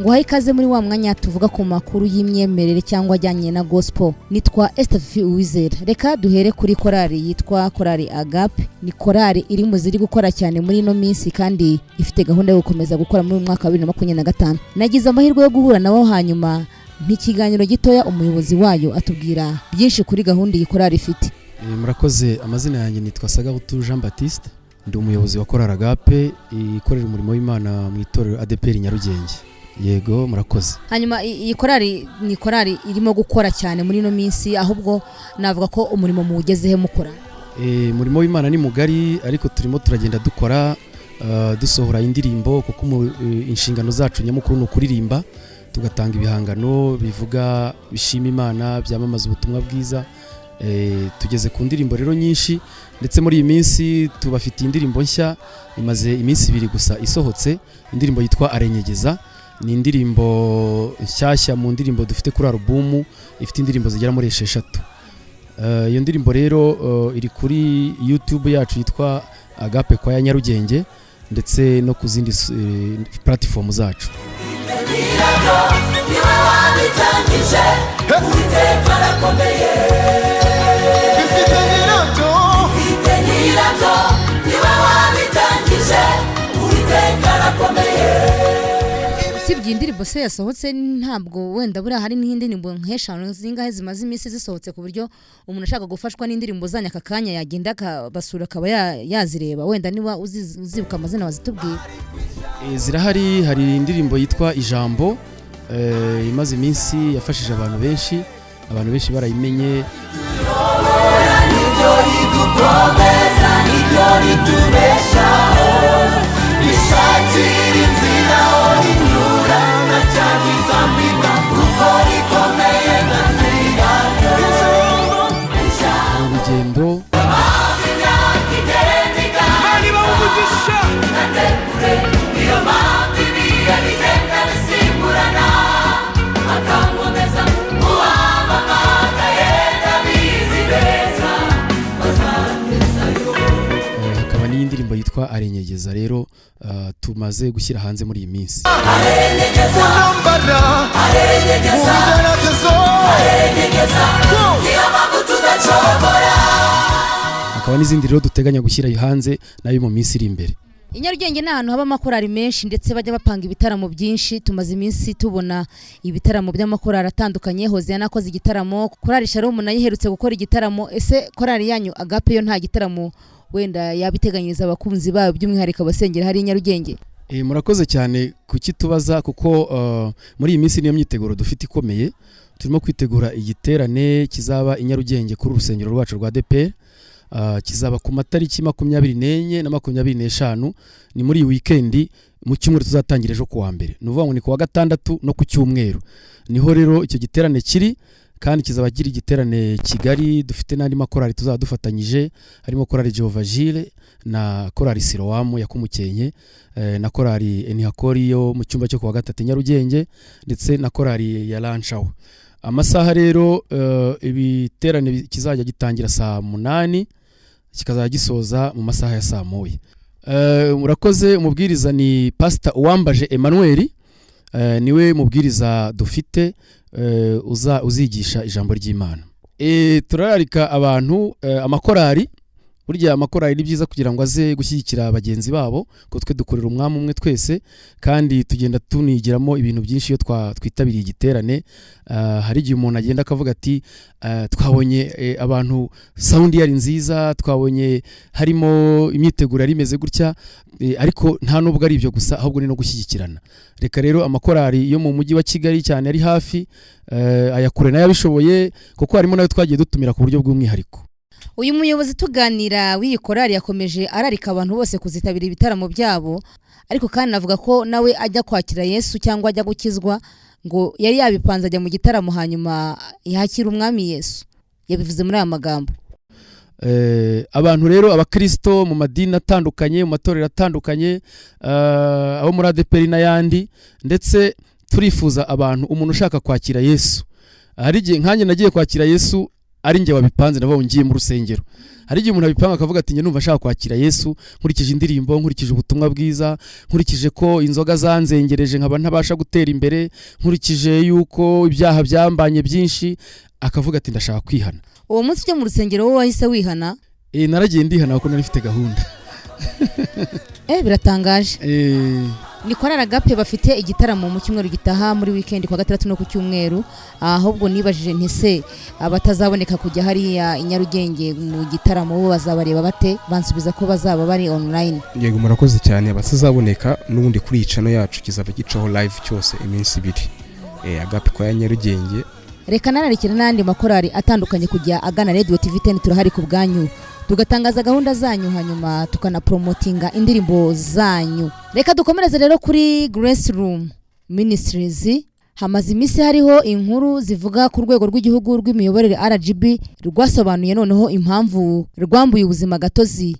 ngo haye ikaze muri wa mwanya tuvuga ku makuru y'imyemerere cyangwa ajyanye na gospel. Nitwa Esther Uwizera. Reka duhere kuri korali yitwa Korali Agape. Ni korali iri mu ziri gukora cyane muri ino minsi kandi ifite gahunda yo gukomeza gukora muri mwaka wa 2025. Nagize amahirwe yo guhura nabo hanyuma n'ikiganiro gitoya umuyobozi wayo atubwira byinshi kuri gahunda iyi korali ifite. Murakoze. Amazina yanjye nitwa Sagahutu Jean Baptiste, ndi umuyobozi wa Korali Agape ikorera umurimo w'Imana mu itorero ADPR Nyarugenge. Yego, murakoze. Hanyuma iyi korali ni korali irimo gukora cyane muri ino minsi, ahubwo navuga ko umurimo mugezehe mukora. Umurimo w'Imana ni mugari, ariko turimo turagenda dukora dusohora indirimbo, kuko inshingano zacu nyamukuru ni ukuririmba, tugatanga ibihangano bivuga bishima Imana, byamamaza ubutumwa bwiza. Tugeze ku ndirimbo rero nyinshi, ndetse muri iyi minsi tubafite indirimbo nshya imaze iminsi 2 gusa isohotse. Indirimbo yitwa Arenyegeza, ni indirimbo nshyashya mu ndirimbo dufite kuri album, ifite indirimbo zigera muri 6. Iyo ndirimbo rero iri kuri YouTube yacu yitwa Agape kwa Nyarugenge, ndetse no ku zindi platform zacu. Sibye indirimbo se yasohotse, ntabwo wenda buri hari n'indi ndirimbo nk'eshanu zingahe zimaze iminsi zisohotse ku buryo umuntu ashaka gufashwa n'indirimbo zanya akakanya yagenda akabasura akaba yazireba. Wenda niba uzibuka amazina wazitubwira. Zirahari. Hari indirimbo yitwa Ijambo imaze iminsi yafashije abantu benshi barayimenye. Urugendo hakaba n'indirimbo yitwa Arenyegeza rero tumaze gushyira hanze muri iyi minsi. Hakaba n'izindi rero duteganya gushyira hanze nayo mu minsi iri imbere. Inyarugenge ni ahantu haba amakorali menshi, ndetse bajya bapanga ibitaramo byinshi. Tumaze iminsi tubona ibitaramo by'amakorali atandukanye. Hoziyana akoze igitaramo, Korali Shalom nayo iherutse gukora igitaramo. Ese korali yanyu Agape yo nta gitaramo wenda yabiteganyiriza abakunzi bayo by'umwihariko abasengera hari Inyarugenge? Murakoze cyane kukitubaza, kuko muri iyi minsi niyo myiteguro dufite ikomeye. Turimo kwitegura igiterane kizaba Inyarugenge kuri urusengero rwacu rwa ADPR. Kizaba ku matariki 24 na 25. Ni muri weekend, mu cyumweru tuzatangira ejo kuwa mbere. Nuvuga ngo ni kuwa gatandatu no ku cyumweru. Niho rero icyo giterane kiri, kandi kizaba gira igiterane Kigali. Dufite n'andi makorali tuzaba dufatanyije, harimo korali Jehova Jire na korali Silowamu ya Kumukenke, na korali Enihakori yo mu cyumba cyo kuwa gatatu Nyarugenge, ndetse na korali ya Lanshaho. Amasaha rero ibiterane kizajya gitangira saa 8 kikazajya gisoza mu masaha ya saa 9. Murakoze. Umubwiriza ni Pastor Uwambaje Emmanuel, niwe mubwiriza dufite uzigisha ijambo ry'Imana. Turararika abantu amakorali. Burya amakorali ni byiza kugira ngo aze gushyigikira bagenzi babo, ko twe dukorera umwami umwe twese, kandi tugenda tunigiramo ibintu byinshi iyo twitabiriye igiterane. Hari igihe umuntu agenda akavuga ati twabonye abantu sound yari nziza, twabonye harimo imyiteguro ari imeze gutya, ariko nta nubwo ari ibyo gusa, ahubwo ni no gushyigikirana. Reka rero amakorali yo mu mujyi wa Kigali cyane ari hafi ayakure nayo abishoboye, kuko harimo nayo twagiye dutumira ku buryo bw'umwihariko. Uyu muyobozi tuganira w'iyi korali yakomeje ararika abantu bose kuzitabira ibitaramo byabo, ariko kandi navuga ko nawe ajya kwakira Yesu cyangwa ajya gukizwa, ngo yari yabipanze ajya mu gitaramo hanyuma yakira umwami Yesu. Yabivuze muri aya magambo. Abantu rero abakristo mu madini atandukanye, mu matorero atandukanye, abo muri ADPR n'ayandi, ndetse turifuza abantu, umuntu ushaka kwakira Yesu. Hari igihe nkanjye nagiye kwakira Yesu ari njye wabipanze nabo ngiye mu rusengero. Hari igihe umuntu abipanga akavuga ati njye numva nshaka kwakira Yesu nkurikije indirimbo, nkurikije ubutumwa bwiza, nkurikije ko inzoga zanzengereje nkaba ntabasha gutera imbere, nkurikije yuko ibyaha byambanye byinshi, akavuga ati ndashaka kwihana. Uwo munsi cyo mu rusengero wowe wahise wihana? Naragiye ndihana kuko nari mfite gahunda. Biratangaje. Ni Korali Agape bafite igitaramo mu cyumweru gitaha muri weekend kwa gatandatu no ku cyumweru. Ahubwo nibajije ntese abatazaboneka kujya hariya i Nyarugenge mu gitaramo bo bazabareba bate? Bansubiza ko bazaba bari online. Yego murakoze cyane, abatazaboneka n'ubundi kuri icano yacu kizaba gicaho live cyose iminsi 2. Agape kwa ya Nyarugenge. Reka nararikira n'andi makorali atandukanye kujya agana Radio TV 10 turahari ku bwanyu. Tugatangaza gahunda zanyu hanyuma tukanapromotinga indirimbo zanyu. Reka dukomereze rero kuri Grace Room Ministries. Hamaze imisi hariho inkuru zivuga ku rwego rw'igihugu rw'imiyoborere RGB rwasobanuye noneho impamvu rwambuye ubuzima gatozi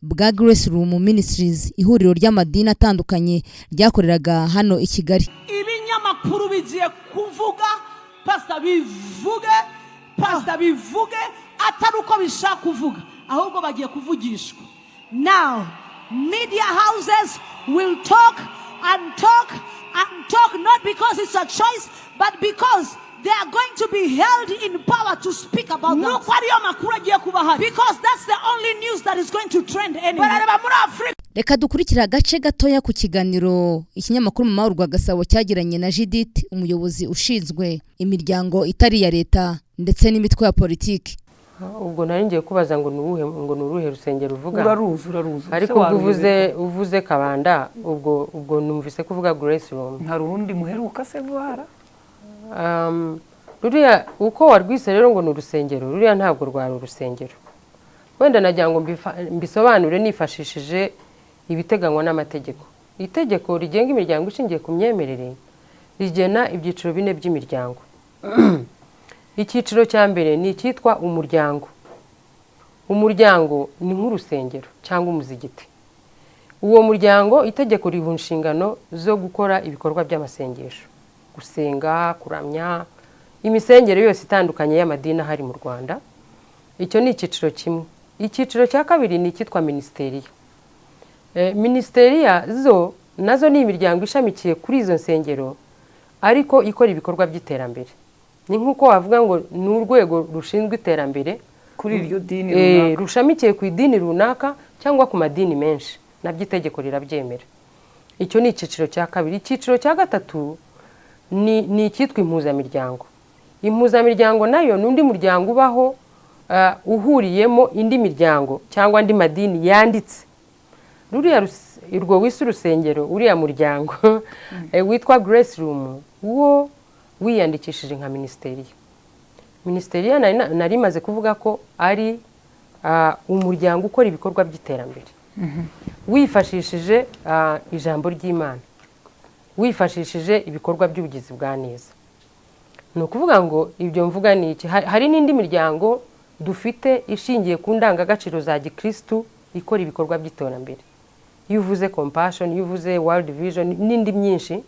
bwa Grace Room Ministries, ihuriro ry'amadini atandukanye ryakoreraga hano i Kigali. Ibinyamakuru bigiye kuvuga, pastor bivuge atari uko bishaka kuvuga, ahubwo bagiye kuvugishwa. Now media houses will talk and talk and talk, not because it's a choice, but because they are going to be held in power to speak about that. Because that's the only news that is going to trend anywhere. Reka dukurikira agace gatoya ku kiganiro ikinyamakuru mu Mahoro Gasabo cyagiranye na Judith, umuyobozi ushinzwe imiryango itari ya leta ndetse n'imitwe ya politiki. Ubwo nari ngiye kubaza ngo nuruhe rusengero uvuga? Uraruzi. Ariko uvuze Kabanda, ubwo numvise kuvuga Grace Room. Nta rundi muheruka se vuhara? Ruriya uko warwise rero ngo n'urusengero, ruriya ntabwo rwari urusengero. Wenda nagira ngo mbisobanure nifashishije ibiteganywa n'amategeko. Itegeko rigenga imiryango ishingiye ku myemerere rigena ibyiciro 4 by'imiryango. Icyiciro cya mbere ni cyitwa umuryango. Umuryango ni nk'urusengero cyangwa umuzigiti. Uwo muryango itegeko riha inshingano zo gukora ibikorwa by'amasengesho, gusenga, kuramya, imisengero yose itandukanye y'amadini hari mu Rwanda. Icyo ni icyiciro kimwe. Icyiciro cya kabiri ni cyitwa ministeriya. Ministeriya nazo ni imiryango ishamikiye kuri izo nsengero ariko ikora ibikorwa by'iterambere. Ni nkuko wavuga ngo ni urwego rushinzwe iterambere kuri iryo dini runaka, rushamikiye ku idini runaka cyangwa ku madini menshi, nabyo itegeko rirabyemera. Icyo ni icyiciro cya kabiri. Icyiciro cya gatatu ni cyitwa impuzamiryango. Impuzamiryango nayo n'undi muryango ubaho uhuriyemo indi miryango cyangwa andi madini yanditse. Ruriya urwo wise urusengero, uriya muryango witwa Grace Room wo wiyandikishije nka ministeriya. Ministeriya nari maze kuvuga ko ari umuryango ukora ibikorwa by'iterambere. Wifashishije ijambo ry'Imana, wifashishije ibikorwa by'ubugizi bwa neza. No kuvuga ngo ibyo mvuga ni iki? Hari n'indi miryango dufite ishingiye ku ndangagaciro za Gikristo ikora ibikorwa by'iterambere. Yuvuze Compassion, yuvuze World Vision n'indi myinshi.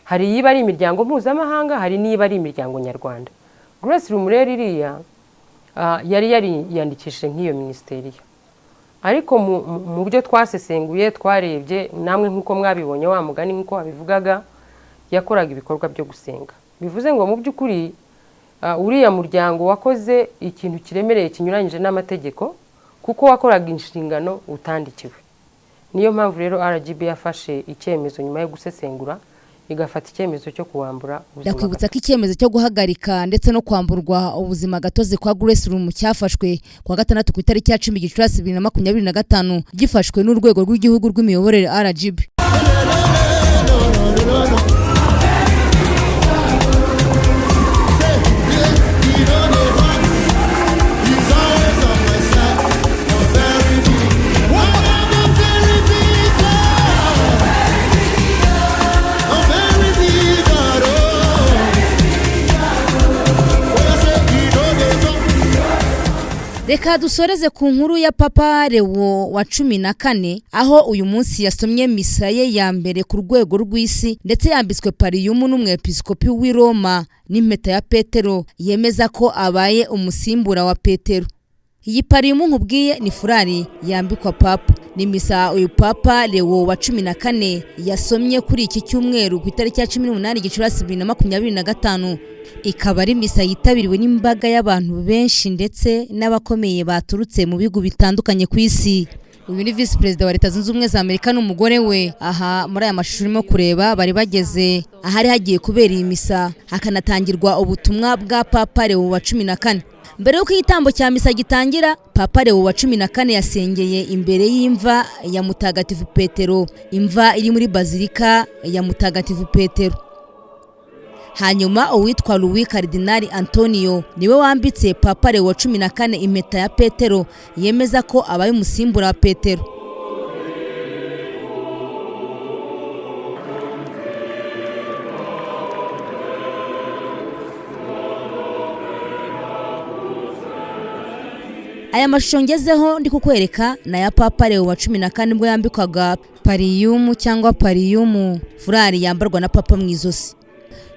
Hari yiba ari imiryango mpuzamahanga, hari niba ari imiryango nyarwanda. Grace Room rero iriya yari yandikishije nk'iyo ministeriya. Ariko mu byo twasesenguye twarebye, namwe nkuko mwabibonye wa mugani nkuko wabivugaga, yakoraga ibikorwa byo gusenga. Bivuze ngo mu by'ukuri uriya muryango wakoze ikintu kiremereye kinyuranyije n'amategeko kuko wakoraga inshingano utandikiwe. Niyo mpamvu rero RGB yafashe icyemezo nyuma yo gusesengura igafata icyemezo cyo kuwambura ubuzima. Ndakwibutsa ko icyemezo cyo guhagarika ndetse no kwamburwa ubuzima gatozi kwa Grace Room cyafashwe kwa gatandatu ku itariki ya 10 Gicurasi 2025 gifashwe n'urwego rw'igihugu rw'imiyoborere RGB. Reka dusoreze ku nkuru ya Papa Leo wa 14 aho uyu munsi yasomye misa ye ya mbere ku rwego rw'isi ndetse yambitswe pariyumu n'umwepiskopi w'i Roma n'impeta ya Petero yemeza ko abaye umusimbura wa Petero. Iyi pariyumu nkubwiye ni furari yambikwa papa. Ni misa uyu Papa Leo wa 14 yasomye kuri iki cyumweru ku itariki ya 18 Gicurasi 2025. Ikaba ari misa yitabiriwe n'imbaga y'abantu benshi ndetse n'abakomeye baturutse mu bihugu bitandukanye ku isi. Uyu ni Vice President wa Leta Zunze Ubumwe za Amerika n'umugore we. Aha muri aya mashusho urimo kureba bari bageze ahari hagiye kubera iyi misa hakanatangirwa ubutumwa bwa Papa Leo wa 14. Mbere y'uko igitambo cya misa gitangira, Papa Leo wa 14 yasengeye imbere y'imva ya Mutagatifu Petero, imva iri muri Bazilika ya Mutagatifu Petero. Hanyuma uwitwa Louis Cardinal Antonio niwe wambitse Papa Leo wa 14 impeta ya Petero yemeza ko abaye umusimbura wa Petero. Aya mashusho ngezeho ndi kukwereka na ya Papa Leo wa 14 nibwo yambikwaga pariyumu cyangwa pariyumu, furari yambarwa na papa mu izosi.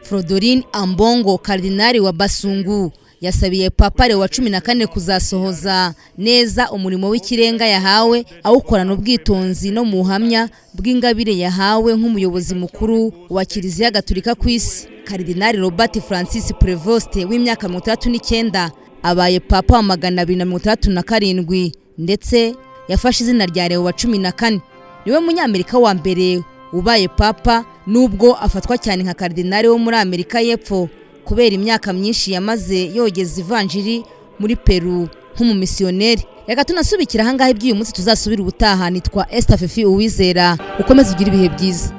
Frodoline Ambongo, Kardinali wa Basungu, yasabiye Papa Leo wa 14 kuzasohoza neza umurimo w'ikirenga yahawe awukorana ubwitonzi no mu buhamya bw'ingabire yahawe nk'umuyobozi mukuru wa Kiliziya Gatolika ku isi. Kardinali Robert Francis Prevost w'imyaka 39 abaye Papa wa 267 ndetse yafashe izina rya Leo wa 14. Niwe munyamerika wa mbere ubaye Papa nubwo afatwa cyane nka Kardinali wo muri Amerika y'Epfo kubera imyaka myinshi yamaze yogeza ivanjiri muri Peru nk'umumisiyoneri. Reka tunasubikira ahangahe by'uyu munsi tuzasubira ubutaha. Nitwa Esther Fifi Uwizera, ukomeze ugira ibihe byiza.